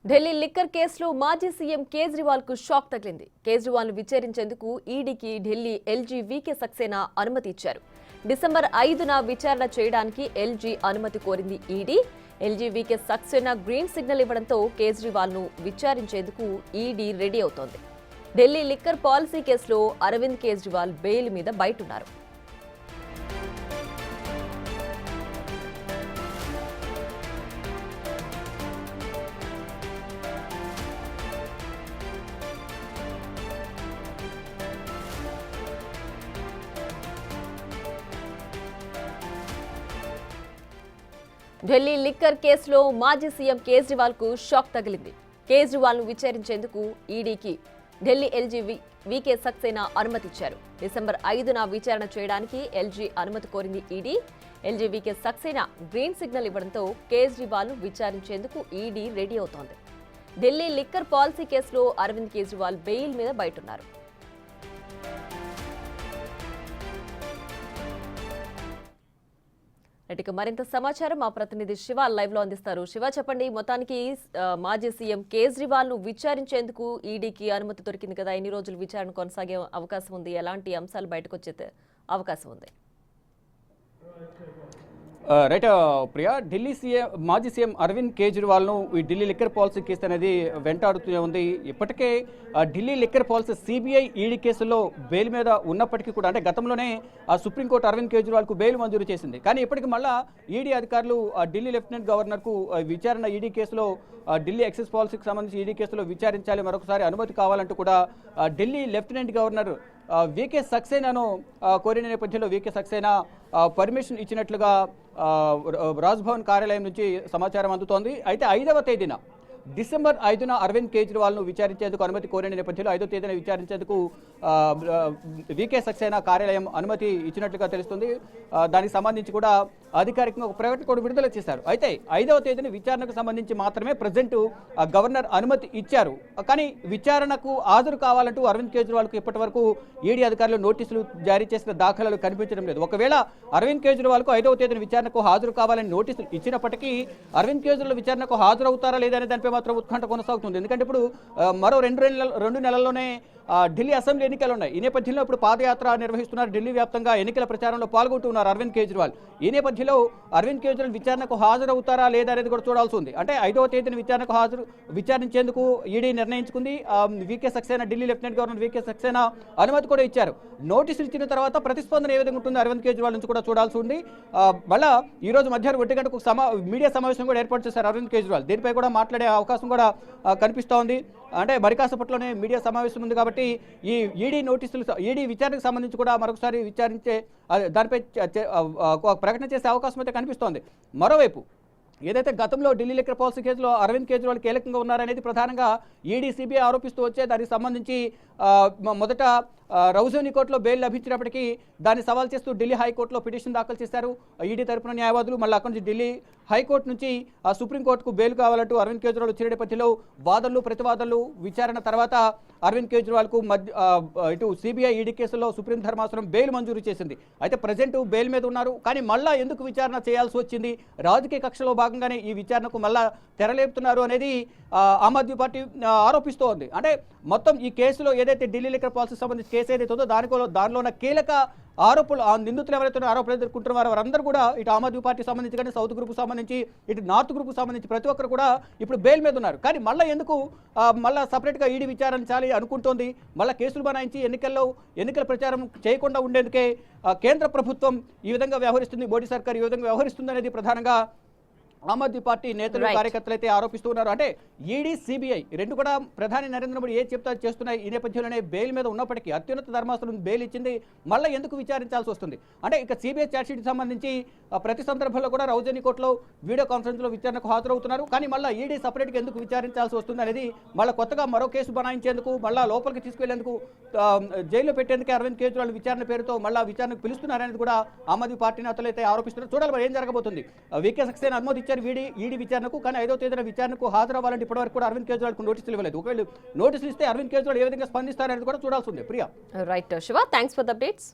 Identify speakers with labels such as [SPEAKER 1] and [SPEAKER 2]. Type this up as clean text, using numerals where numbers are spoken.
[SPEAKER 1] Delhi liquor కేసులో మాజీ CM Kejriwal కు షాక్ తగిలింది. కేజ్రీవాల్ ను విచారించేందుకు ఈడీకి ఢిల్లీ ఎల్జీ వీకే సక్సేనా అనుమతి ఇచ్చారు. డిసెంబర్ 5న విచారణ చేయడానికి ఎల్జీ అనుమతి కోరింది ఈడీ. ఎల్జీ వీకే సక్సేనా గ్రీన్ సిగ్నల్ ఇవ్వడంతో కేజ్రీవాల్ ను విచారించేందుకు ఈడీ రెడీ అవుతోంది. ఢిల్లీ లిక్కర్ పాలసీ కేసులో అరవింద్ కేజ్రీవాల్ బెయిల్ మీద బయటున్నారు. ఢిల్లీ లిక్కర్ కేసులో మాజీ సీఎం కేజ్రీవాల్ కు షాక్ తగిలింది. కేజ్రీవాల్ ను విచారించేందుకు ఈడీకి ఢిల్లీ ఎల్జీ వీకే సక్సేనా అనుమతిచ్చారు. డిసెంబర్ 5న విచారణ చేయడానికి ఎల్జీ అనుమతి కోరింది ఈడీ. ఎల్జీ వీకే సక్సేనా గ్రీన్ సిగ్నల్ ఇవ్వడంతో కేజ్రీవాల్ ను విచారించేందుకు ఈడీ రెడీ అవుతోంది. ఢిల్లీ లిక్కర్ పాలసీ కేసులో అరవింద్ కేజ్రీవాల్ బెయిల్ మీద బయటున్నారు. ఇక మరింత సమాచారం మా ప్రతినిధి శివ లైవ్ లో అందిస్తారు. శివ, చెప్పండి, మొత్తానికి మాజీ సీఎం కేజ్రీవాల్ ను విచారించేందుకు ఈడీకి అనుమతి దొరికింది కదా, ఎన్ని రోజులు విచారణ కొనసాగే అవకాశం ఉంది, ఎలాంటి అంశాలు బయటకు వచ్చే అవకాశం ఉంది?
[SPEAKER 2] రైట్ ప్రియా, మాజీ సీఎం అరవింద్ కేజ్రీవాల్ను ఈ ఢిల్లీ లిక్కర్ పాలసీ కేసు అనేది వెంటాడుతూనే ఉంది. ఇప్పటికే Delhi liquor policy CBI ED కేసుల్లో బెయిల్ మీద ఉన్నప్పటికీ కూడా, అంటే గతంలోనే సుప్రీంకోర్టు అరవింద్ కేజ్రీవాల్కు బెయిల్ మంజూరు చేసింది. కానీ ఇప్పటికి మళ్ళా ఈడీ అధికారులు ఢిల్లీ లెఫ్టినెంట్ గవర్నర్కు విచారణ ఈడీ కేసులో ఢిల్లీ ఎక్సైజ్ పాలసీకి సంబంధించి ఈడీ కేసులో విచారించాలి, మరొకసారి అనుమతి కావాలంటూ కూడా ఢిల్లీ లెఫ్టినెంట్ గవర్నర్ వీకే సక్సేనాను కోరిన నేపథ్యంలో వీకే సక్సేనా పర్మిషన్ ఇచ్చినట్లుగా రాజ్భవన్ కార్యాలయం నుంచి సమాచారం అందుతోంది. అయితే 5వ తేదీన డిసెంబర్ 5న అరవింద్ కేజ్రీవాల్ను విచారించేందుకు అనుమతి కోరిన నేపథ్యంలో 5వ తేదీన విచారించేందుకు వీకే సక్సేనా కార్యాలయం అనుమతి ఇచ్చినట్లుగా తెలుస్తుంది. దానికి సంబంధించి కూడా అధికారికంగా ఒక ప్రకటన కూడా విడుదల చేశారు. అయితే 5వ తేదీన విచారణకు సంబంధించి మాత్రమే ప్రజెంట్ గవర్నర్ అనుమతి ఇచ్చారు. కానీ విచారణకు హాజరు కావాలంటూ అరవింద్ కేజ్రీవాల్కు ఇప్పటి వరకు ఈడీ అధికారులు నోటీసులు జారీ చేసిన దాఖలాలు కనిపించడం లేదు. ఒకవేళ అరవింద్ కేజ్రీవాల్కు 5వ తేదీన విచారణకు హాజరు కావాలని నోటీసులు ఇచ్చినప్పటికీ అరవింద్ కేజ్రీవాల్ విచారణకు హాజరవుతారా లేదనే దానిపై మాత్రం ఉత్కంఠ కొనసాగుతుంది. ఎందుకంటే ఇప్పుడు మరో రెండు నెలల్లోనే ఢిల్లీ అసెంబ్లీ ఎన్నికలు ఉన్నాయి. ఈ నేపథ్యంలో ఇప్పుడు పాదయాత్ర నిర్వహిస్తున్నారు. ఢిల్లీ వ్యాప్తంగా ఎన్నికల ప్రచారంలో పాల్గొంటున్నారు అరవింద్ కేజ్రీవాల్. ఈ నేపథ్యంలో అరవింద్ కేజ్రీవాల్ విచారణకు హాజరవుతారా లేదా అనేది కూడా చూడాల్సి ఉంది. అంటే 5వ తేదీన విచారించేందుకు ఈడీ నిర్ణయించుకుంది. వీకే సక్సేనా, ఢిల్లీ లెఫ్టినెంట్ గవర్నర్ వీకే సక్సేనా అనుమతి కూడా ఇచ్చారు. నోటీసులు ఇచ్చిన తర్వాత ప్రతిస్పందన ఏ విధంగా ఉంటుంది అరవింద్ కేజ్రీవాల్ నుంచి కూడా చూడాల్సి ఉంది. మళ్ళా ఈ రోజు మధ్యాహ్నం 1 గంటకు మీడియా సమావేశం కూడా ఏర్పాటు చేశారు అరవింద్ కేజ్రీవాల్. దీనిపై కూడా మాట్లాడే అవకాశం కూడా కనిపిస్తోంది. అంటే మరికాసేపట్లోనే మీడియా సమావేశం ఉంది కాబట్టి ఈ ఈడీ విచారణకు సంబంధించి కూడా మరొకసారి విచారించే దానిపై ప్రకటన చేసే అవకాశం అయితే కనిపిస్తోంది. మరోవైపు ఏదైతే గతంలో ఢిల్లీ లిక్కర్ పాలసీ కేసులో అరవింద్ కేజ్రీవాల్ కీలకంగా ఉన్నారనేది ప్రధానంగా ఈడీ సిబిఐ ఆరోపిస్తూ వచ్చే దానికి సంబంధించి మొదట రౌజోని కోర్టులో బెయిల్ లభించినప్పటికీ దాన్ని సవాల్ చేస్తూ ఢిల్లీ హైకోర్టులో పిటిషన్ దాఖలు చేశారు ఈడీ తరపున న్యాయవాదులు. మళ్ళీ అక్కడి నుంచి ఢిల్లీ హైకోర్టు నుంచి సుప్రీంకోర్టుకు బెయిల్ కావాలంటూ అరవింద్ కేజ్రీవాల్ వచ్చిన నేపథ్యంలో వాదనలు ప్రతివాదనలు విచారణ తర్వాత అరవింద్ కేజ్రీవాల్కు ఇటు సిబిఐ ఈడీ కేసులో సుప్రీం ధర్మాసనం బెయిల్ మంజూరు చేసింది. అయితే ప్రజెంట్ బెయిల్ మీద ఉన్నారు. కానీ మళ్ళా ఎందుకు విచారణ చేయాల్సి వచ్చింది, రాజకీయ కక్షలో భాగంగానే ఈ విచారణకు మళ్ళా తెరలేపుతున్నారు అనేది ఆమ్ ఆద్మీ పార్టీ ఆరోపిస్తోంది. అంటే మొత్తం ఈ కేసులో ఏదైతే ఢిల్లీ లిక్కర్ పాలసీ సంబంధించి కేసు ఏదైతే ఉందో దానిలో ఉన్న కీలక ఆరోపణలు, నిందితులు ఎవరైతే ఆరోపణలు ఎదుర్కొంటున్నారో వారందరూ కూడా ఇటు ఆమ్ ఆద్మీ పార్టీ సంబంధించి కానీ సౌత్ గ్రూప్ సంబంధించి ఇటు నార్త్ గ్రూప్ సంబంధించి ప్రతి ఒక్కరు కూడా ఇప్పుడు బెయిల్ మీద ఉన్నారు. కానీ మళ్ళీ ఎందుకు మళ్ళీ సపరేట్గా ఈడీ విచారించాలి అనుకుంటోంది? మళ్ళీ కేసులు బనాయించి ఎన్నికల ప్రచారం చేయకుండా ఉండేందుకే కేంద్ర ప్రభుత్వం ఈ విధంగా వ్యవహరిస్తుంది, మోడీ సర్కార్ ఈ విధంగా వ్యవహరిస్తుంది అనేది ప్రధానంగా ఆమ్ ఆద్మీ పార్టీ నేతలు కార్యకర్తలు అయితే ఆరోపిస్తున్నారు. అంటే ఈడీ సిబిఐ రెండు కూడా ప్రధాని నరేంద్ర మోడీ ఏ చెప్తా చేస్తున్నాయి. ఈ నేపథ్యంలోనే బెయిల్ మీద ఉన్నప్పటికీ అత్యున్నత ధర్మాసనం బెయిల్ ఇచ్చింది. మళ్ళీ ఎందుకు విచారించాల్సి వస్తుంది? అంటే ఇక సిబిఐ ఛార్జ్షీట్కి సంబంధించి ప్రతి సందర్భంలో కూడా రౌజోని కోర్టులో వీడియో కాన్ఫరెన్స్లో విచారణకు హాజరవుతున్నారు. కానీ మళ్ళీ ఈడీ సపరేట్గా ఎందుకు విచారించాల్సి వస్తుంది అనేది, మళ్ళీ కొత్తగా మరో కేసు బనాయించేందుకు, మళ్ళీ లోపలికి తీసుకెళ్లేందుకు, జైల్లో పెట్టేందుకు అరవింద్ కేజ్రీవాల్ విచారణ పేరుతో మళ్ళీ విచారణకు పిలుస్తున్నారనేది కూడా ఆమ్ ఆద్మీ పార్టీ నేతలు అయితే ఆరోపిస్తున్నారు. చూడాలి మరి ఏం జరగబోతుంది. వీకే సక్సేనా అనుమతి ఈడీ విచారణకు, కానీ 5వ తేదీన విచారణకు హాజరవ్వాలంటే ఇప్పటివరకు కూడా అరవింద్ కేజ్రీవాల్కు నోటీసులు ఇవ్వలేదు. ఒకవేళ నోటీసులు ఇస్తే అరవింద్ కేజ్రీవాల్ ఏ విధంగా స్పందిస్తారనేది కూడా చూడాల్సి ఉంది. Priya.
[SPEAKER 1] Right Shiva, thanks for the updates.